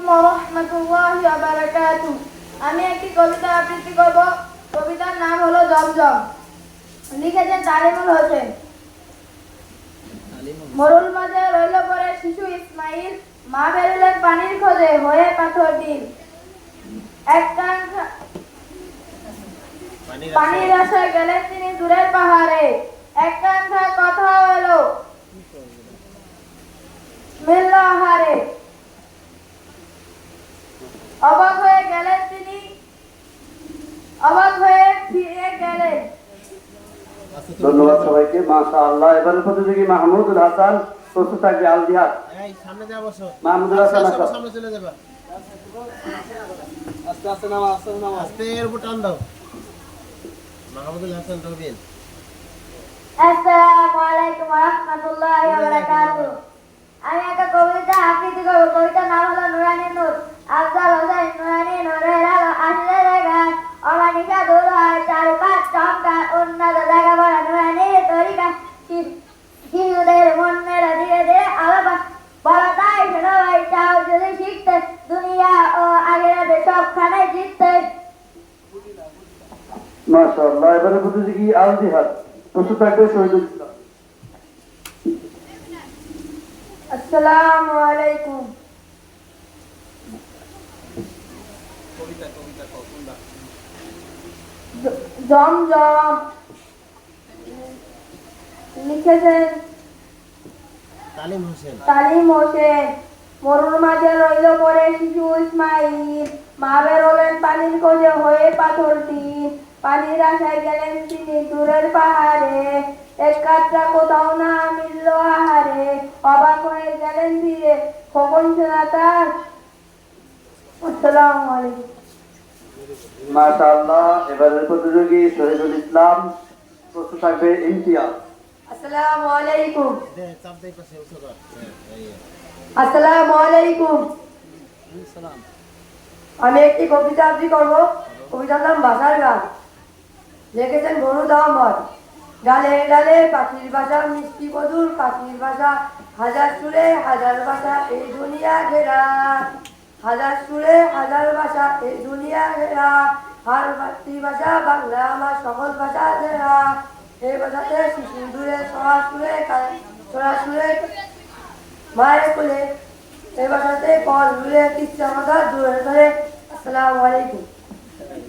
ওয়া রাহমাতুল্লাহি ওয়া বারাকাতুহু। আমি একটি কবিতা আবৃত্তি করব। কবিতার নাম হলো জমজম। লিখেছেন তালিমুল হোসেন। মরুর মাঝে রইল পরে শিশু ইসমাইল, মা বেরোলেন পানির খোঁজে হয়ে পাথর ডিল। এক কাঙ্ক্ষা পানির আশায় গেলেন তিনি দূরের পাহাড়ে, এক কাঙ্ক্ষা কথাও এলো মিলল আহারে। অবাক হয়ে গেলেন তিনি, অবাক হয়ে ফিরে গেলেন। ধন্যবাদ সবাইকে, মাশাআল্লাহ। এবারে প্রতিযোগী মাহমুদুল হাসান, প্রস্তুত থাকবে আল জিহাদ। এই সামনে যা বসো, মাহমুদুল হাসান আসো, সামনে চলে যাবা, আস্তে আস্তে নামা, আস্তে নামা, আস্তে এর উপর টান দাও। মাহমুদুল হাসান রবিন। আসসালামু আলাইকুম ওয়া রাহমাতুল্লাহি ওয়া বারাকাতুহু। আমি একটা কবিতা আবৃত্তি করব। কবিতার নাম হলো নুরানি নূর। আফজাল হোসেন নুরানি নূরের আলো আসলে দেখায়, অমানিকা দূর হয় চারপাশ চমকায়, উন্নত লেখাপড়া নুরানি তরিকা, শিশুদের মনের ধীরে ধীরে আলো পায়। বলা তাই শোনো ভাই, চাও যদি শিখতে দুনিয়া ও আখিরাতে সবখানে জিততে। মাশাআল্লাহ। এবারে প্রতিযোগী আল জিহাদ, প্রস্তুত থাকবে শহীদুল ইসলাম। আসসালামু আলাইকুম। জমজম। লিখেছেন তালিম হোসেন। তালিম হোসেন। মরুর মাঝে রইল পরে শিশু ইসমাইল, মা বেরোলেন পানির খোঁজে হয়ে পাথর ডিল। পানির আশায় গেলেন তিনি দূরের পাহাড়ে, এক কাতরা কোথাও না মিলল আহারে। অবাক হয়ে গেলেন ফিরে, খোকন শোনা তার। আসসালামু আলাইকুম। মাশাআল্লাহ। এবারে প্রতিযোগী শহীদুল ইসলাম, প্রস্তুত থাকবে ইমতিয়াজ। আসসালামু আলাইকুম। দে চাপ দে পাশে উঠো কর। এই আসসালামু আলাইকুম। আমি একটি কবিতা আবৃত্তি করব। কবিতার নাম বাসার গান। লিখেছেন বরুদ আহমদ। ডালে ডালে পাখির বাসা, মিষ্টি মধুর পাখির বাসা, হাজার সুরে হাজার ভাষা এই দুনিয়া ঘেরা, হাজার সুরে হাজার ভাষা এই দুনিয়া ঘেরা, আর মাতৃভাষা বাংলা আমার সকল ভাষা ঘেরা। এই ভাষাতে শিশু দূরে সরাসুরে মায়ের কোলে, এই ভাষাতে পল দূরে কিচ্ছা কথা দূরে ধরে। আসসালামু আলাইকুম।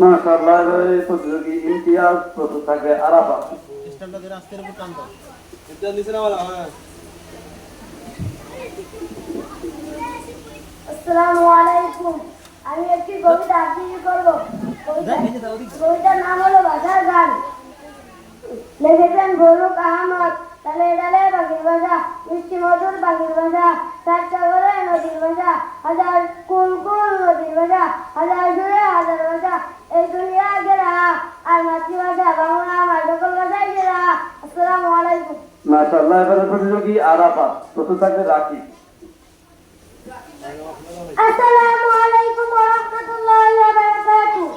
মাশাআল্লাহ। এবারে প্রতিযোগী ইমতিয়াজ, প্রস্তুত থাকবে আরাফাত। স্ট্যান্ডটা ধরে আস্তে এর উপর টান দাও। ইমতিয়াজ নিচে নামা। আসসালামু আলাইকুম। আমি একটি কবিতা আবৃত্তি করব। কবিতার নাম হলো বাসার গান। লিখেছেন ফরুক আহমদ। ডালে ডালে পাখির ভাষা, মিষ্টি মধুর পাখির ভাষা, সাত সাগরে নদীর ভাষা, হাজার কুল কুল নদীর ভাষা, হাজার সুরে হাজার ভাষা এই দুনিয়া ঘেরা, আর মাতৃভাষা বাংলা আমার সকল ভাষায় ঘেরা। আসসালামু আলাইকুম। মাশাআল্লাহ। এবারে প্রতিযোগী আরাফাত, প্রস্তুত থাকবে রাকিব। আসসালামু আলাইকুম ওয়া রাহমাতুল্লাহি ওয়া বারাকাতুহু।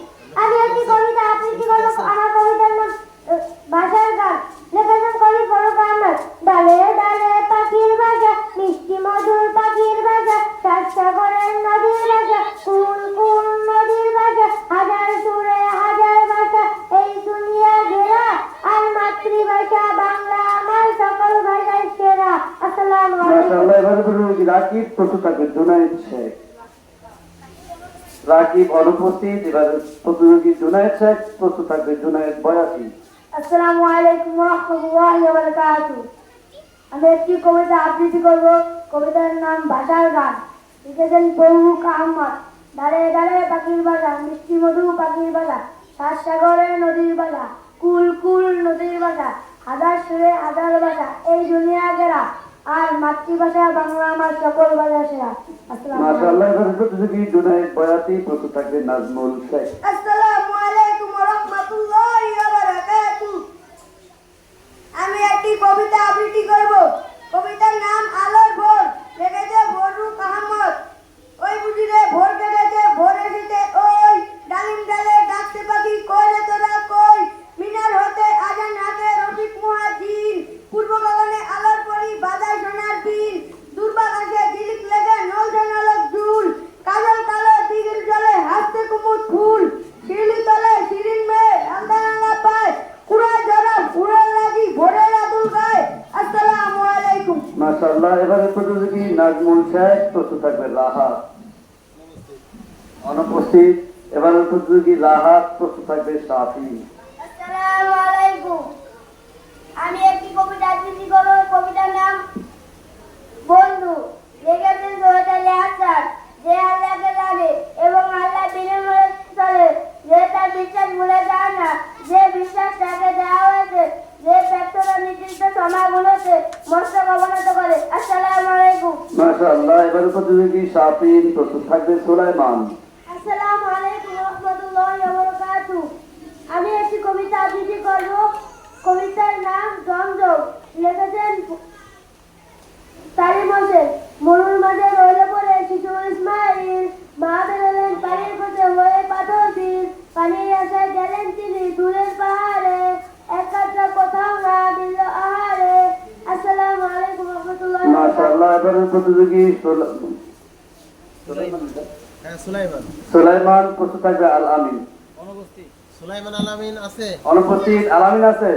আমি একটি কবিতা আবৃত্তি করব। আমার কবিতার নাম বাসার গান। লিখেছেন কবি ফরুক আহমদ। ডালে ডালে পাখির ভাষা, মিষ্টি মধুর পাখির ভাষা, সাত সাগরের নদীর ভাষা, কুল কুল নদীর ভাষা, হাজার সুরে হাজার ভাষা এই দুনিয়া ঘেরা, আর মাতৃভাষা বাংলা আমার সকল ভাষায় সেরা। আসসালামু আলাইকুম। মাশাআল্লাহ। এবারে প্রতিযোগী রাকিব, প্রস্তুত থাকবে জুনায়েদ শেখ। রাকিব অনুপস্থিত। এবারে প্রতিযোগী জুনায়েদ শেখ, প্রস্তুত থাকবে জুনায়েদ বয়াতি। আসসালামু আলাইকুম ওয়া রাহমাতুল্লাহি ওয়া বারাকাতুহু। আমি একটি কবিতা আবৃত্তি করব। কবিতার নাম বাসার গান। লিখেছেন ফরুক আহমদ। ডালে ডালে পাখির বাসা, মিষ্টি মধু পাখির বাসা, সাত সাগরে নদীর বাসা, কুল কুল নদীর বাসা, হাজার সুরে হাজার ভাষা এই দুনিয়া ঘেরা, আর মাতৃভাষা বাংলা আমার সকল ভাষা সেরা। আসসালামু আলাইকুম। মাশাআল্লাহ। এবারে প্রতিযোগী জুনায়েদ বয়াতি, প্রস্তুত থাকবে নাজমুল শেখ। আসসালামু আলাইকুম ওয়া রাহমাতুল্লাহি ওয়া বারাকাতুহু। আমি একটি কবিতা আবৃত্তি করব। কবিতার নাম আলোর ভোর। লিখেছে ফরুক আহমদ। ওই বুঝিরে ভোর কেটেছে, ভোর এসেছে ওই, ডালিম ডালে ডাকছে পাখি কই রে তোরা কই, মিনার হতে আজান হাতে রফিক মুয়াজ্জিন, পূর্ব গগনে আলোর পরি বাজায় সোনার বিন, দুর্বাগ আসে ঝিলিক লেগে নল ঝানালক ঝুল, কাজল নাজমুল শেখ, প্রস্তুত থাকবে রাহাত। অনুপস্থিত এবারের প্রতিযোগী রাহাত, প্রস্তুত থাকবে শাফি। আসসালামু আলাইকুম। আমি একটি কবিতা আবৃত্তি করব। কবিতার নাম বন্ধু। লিখেছেন সৈয়দ আলী হাসান। যে আল্লাহকে জানে এবং আল্লাহ বিনিময়ে চলে, যে তার বিশ্বাস ভুলে যায় না, যে বিশ্বাস তাকে দেওয়া হয়েছে, যে ব্যর্থতা নির্দিষ্ট সময়গুলোতে মস্তক অবনত করে। আসসালামু আলাইকুম। মাশাআল্লাহ, এবারের প্রতিযোগী শাফি, প্রস্তুত থাকবে সুলাইমান। আসসালামু আলাইকুম ওয়া রাহমাতুল্লাহি ওয়া বারাকাতুহু। আমি একটি কবিতা আবৃত্তি করব। কবিতার নাম জমজম। লিখেছেন তারিম হোসেন। মরুর মাঝে রইল পড়ে শিশু ইসমাইল, মা বেরোলেন পানির খোঁজে হয়ে পাথর দিন, পানির আশায় গেলেন তিনি দূরের পাহাড়ে, এক কাতরা কোথাও না দিল আহারে। আসসালামু আলাইকুম ওয়া রাহমাতুল্লাহি ওয়া বারাকাতুহু। মাশাআল্লাহ, এবারের প্রতিযোগী হ্যাঁ, সুলাইমান। সুলাইমান, প্রস্তুত থাকবে আল আমিন। সুলাইমান আল আমিন আছে? অনুপস্থিত আল আমিন আছে।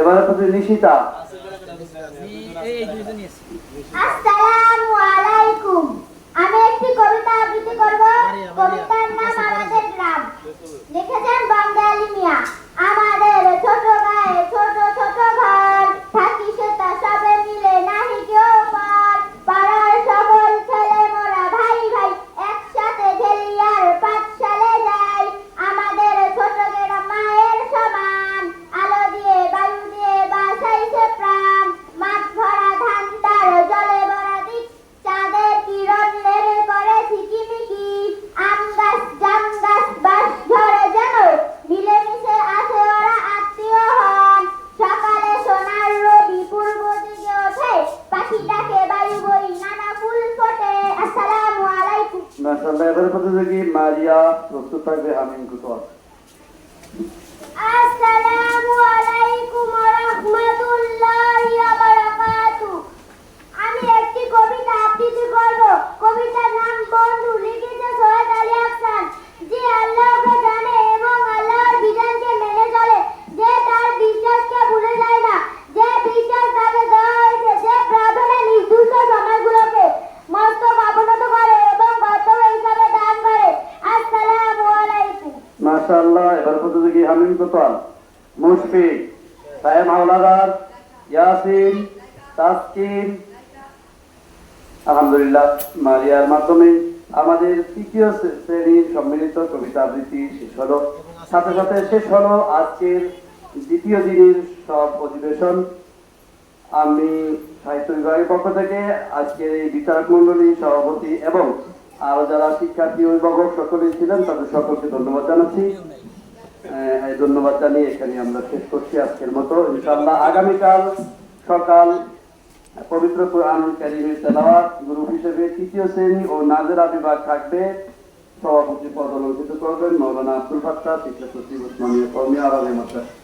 এবারের প্রতিযোগী নিশিতা। আসসালামু আলাইকুম। আমি একটি কবিতা আবৃত্তি করব। কবিতার নাম আমাদের গ্রাম। লিখেছেন বঙ্গালী মিয়া। আমাদের ছোট গায়ে ছোট ছোট ঘর, থাকি সেটা সবে মিলে নাহি কেউ পার, পাড়ার সকল ছেলে মোরা ভাই ভাই একসাথে খেলি আর পাঠশালে যাই। আমাদের ছোট গ্রাম মায়ের সমান, আলো দিয়ে বায়ু দিয়ে বাসাইছে প্রাণ, মাঠ ভরা ধান তার জলে ভরা দিক, চাঁদের কিরণ লেরে করে ঝিকিমিকি, আম গাছ জাম গাছ বাস ঝরে যেন মিলেমিশে আছে ওরা আত্মীয় হন। সকালে সোনার রবি পূর্ব দিকে ওঠে, পাখি ডাকে বায়ু বই নানা ফুল ফোটে। আসসালামু আলাইকুম। মাশাআল্লাহ, এবারের প্রতিযোগী মারিয়া, প্রস্তুত থাকবে আমিন কুতোয়া। আসসালামু আলাইকুম ওয়া রাহমাতুল্লাহি ওয়া বারাকাতুহু। আমি একটি কবিতা আবৃত্তি করব। কবিতার নাম বন্ধু। লিখেছেন সৈয়দ আলী হাসান। যে আল্লাহকে জানে এবং আল্লাহর বিধানকে মেনে চলে, যে তার বিশ্বাসকে ভুলে যায় না, যে বিশ্বাস তাকে দেওয়া হয়েছে, যে প্রার্থনা নির্দিষ্ট সময়গুলোকে মস্তক অবনত করে এবং কর্তব্য হিসাবে দান করে। আসসালামু আলাইকুম। মাশাআল্লাহ, এবার প্রতিযোগী হামিম কোতোয়াল। মুশফিক, সায়েম হাওলাদার, ইয়াসিন, তাসকিন। আলহামদুলিল্লাহ, মারিয়ার মাধ্যমে আমাদের তৃতীয় শ্রেণীর সম্মিলিত কবিতা আবৃত্তি শেষ হলো। সাথে সাথে শেষ হলো আজকের দ্বিতীয় দিনের সব অধিবেশন। আমি সাহিত্য বিভাগের পক্ষ থেকে আজকের এই বিচারক মন্ডলী সভাপতি এবং আরো যারা শিক্ষার্থী অভিভাবক সকলেই ছিলেন তাদের সকলকে ধন্যবাদ জানাচ্ছি। এই ধন্যবাদ জানিয়ে এখানে আমরা শেষ করছি আজকের মতো। ইনশাআল্লাহ আগামীকাল সকাল পবিত্র কুরআনুল কারীমের তেলাওয়াত গ্রুপ হিসেবে তৃতীয় শ্রেণী ও নাজেরা বিভাগ থাকবে। সভাপতি পদ অলঙ্কৃত করবেন মাওলানা আব্দুল ফাত্তাহ, শিক্ষা সচিব উসমানিয়া কওমি আরবি মাদ্রাসা।